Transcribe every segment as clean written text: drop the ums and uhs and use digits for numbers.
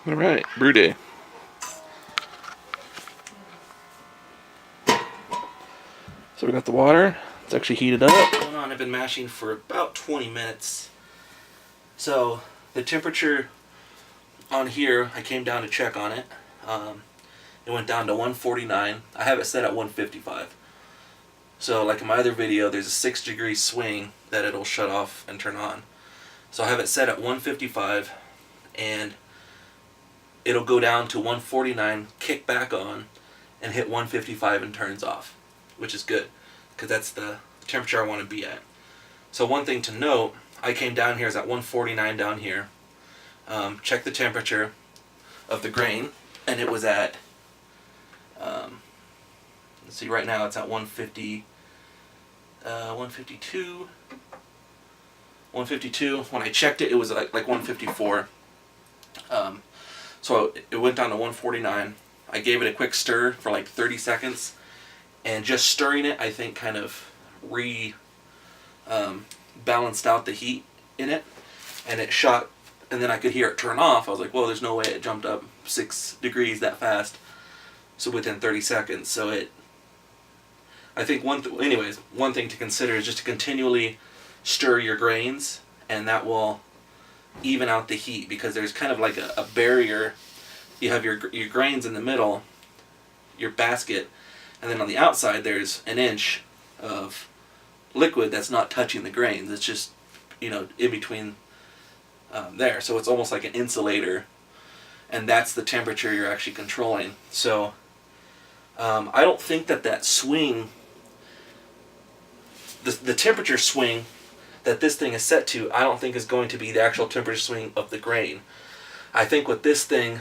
All right, brew day. So we got the water. It's actually heated up. What's going on? I've been mashing for about 20 minutes. So the temperature on here, I came down to check on it. It went down to 149. I have it set at 155. So like in my other video, there's a 6-degree swing that it'll shut off and turn on. So I have it set at 155, and it'll go down to 149, kick back on, and hit 155 and turns off, which is good because that's the temperature I want to be at. So one thing to note, I came down here, is at 149 down here. Check the temperature of the grain, and it was at, let's see, right now it's at 150, 152. 152. When I checked it, it was like 154. So it went down to 149. I gave it a quick stir for like 30 seconds, and just stirring it, I think, kind of balanced out the heat in it, and it shot. And then I could hear it turn off. I was like, "Whoa, there's no way it jumped up 6 degrees that fast." So within 30 seconds. So it. I think one thing to consider is just to continually stir your grains, and that will even out the heat, because there's kind of like a barrier. You have your grains in the middle, your basket, and then on the outside there's an inch of liquid that's not touching the grains. It's just, in between there. So it's almost like an insulator, and that's the temperature you're actually controlling. So I don't think that swing, the temperature swing that this thing is set to, I don't think is going to be the actual temperature swing of the grain. I think what this thing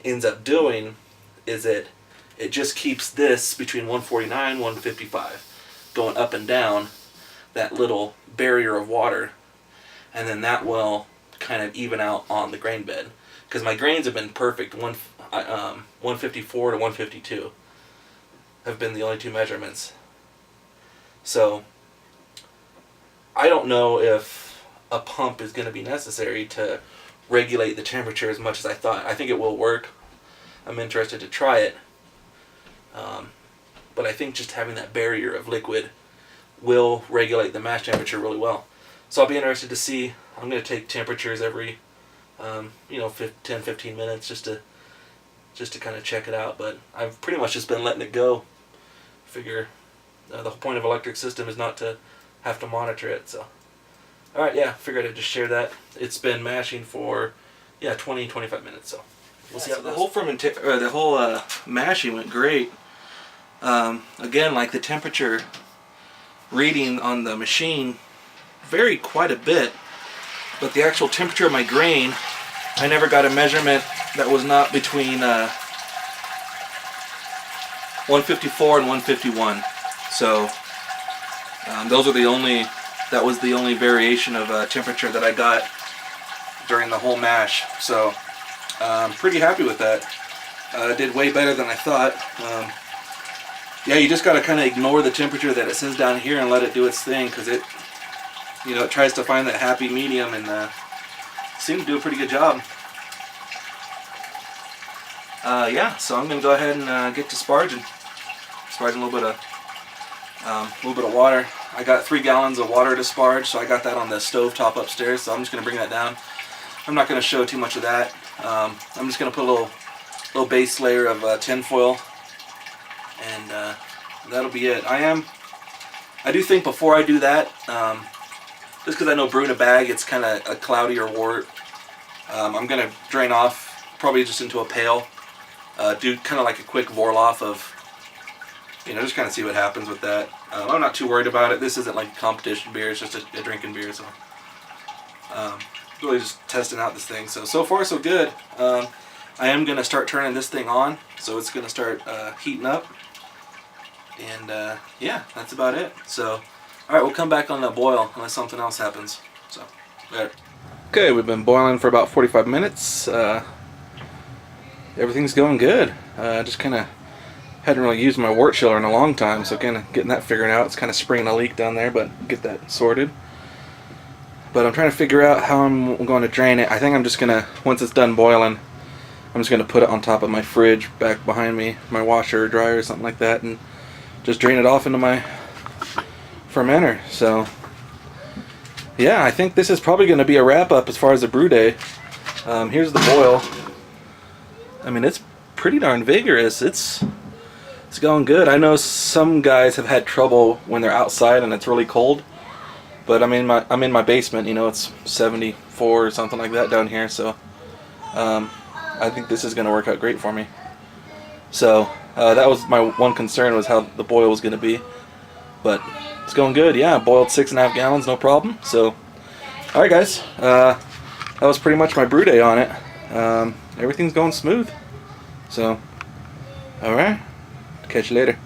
ends up doing is it just keeps this between 149 and 155 going up and down that little barrier of water, and then that will kind of even out on the grain bed, because my grains have been perfect. 154 to 152 have been the only two measurements. So I don't know if a pump is going to be necessary to regulate the temperature as much as I thought. I think it will work. I'm interested to try it. But I think just having that barrier of liquid will regulate the mash temperature really well. So I'll be interested to see. I'm going to take temperatures every 10-15 minutes just to kind of check it out. But I've pretty much just been letting it go. Figure the whole point of electric system is not to have to monitor it. So alright, yeah, figured I'd just share that. It's been mashing for 20-25 minutes, so we'll see how the whole mashing went great. Again, like, the temperature reading on the machine varied quite a bit, but the actual temperature of my grain, I never got a measurement that was not between 154 and 151. So that was the only variation of temperature that I got during the whole mash. So I'm pretty happy with that. Did way better than I thought. You just got to kind of ignore the temperature that it says down here and let it do its thing, because it tries to find that happy medium, and seemed to do a pretty good job. So I'm going to go ahead and get to sparging a little bit of water. I got 3 gallons of water to sparge, so I got that on the stove top upstairs, so I'm just going to bring that down. I'm not going to show too much of that. I'm just going to put a little base layer of tin foil, and that'll be it. I do think before I do that, just because I know brewing a bag, it's kind of a cloudy or wort, I'm going to drain off, probably just into a pail, do kind of like a quick Vorloff of, just kind of see what happens with that. I'm not too worried about it. This isn't like a competition beer, it's just a drinking beer, so really just testing out this thing. So far so good. I am going to start turning this thing on, so it's going to start heating up, and that's about it. So alright, we'll come back on the boil unless something else happens. So there. Okay, we've been boiling for about 45 minutes. Everything's going good. Just kind of hadn't really used my wort chiller in a long time, so kind of getting that figured out. It's kind of springing a leak down there, but get that sorted. But I'm trying to figure out how I'm going to drain it. I think I'm just going to, once it's done boiling, I'm just going to put it on top of my fridge back behind me, my washer or dryer or something like that, and just drain it off into my fermenter. So yeah, I think this is probably going to be a wrap up as far as the brew day. Here's the boil. I mean, it's pretty darn vigorous. It's going good. I know some guys have had trouble when they're outside and it's really cold, but I'm in my basement. You know, it's 74 or something like that down here. So I think this is going to work out great for me. So that was my one concern, was how the boil was going to be, but it's going good. Yeah, I boiled 6.5 gallons, no problem. So, all right, guys, that was pretty much my brew day on it. Everything's going smooth. So, all right, catch you later.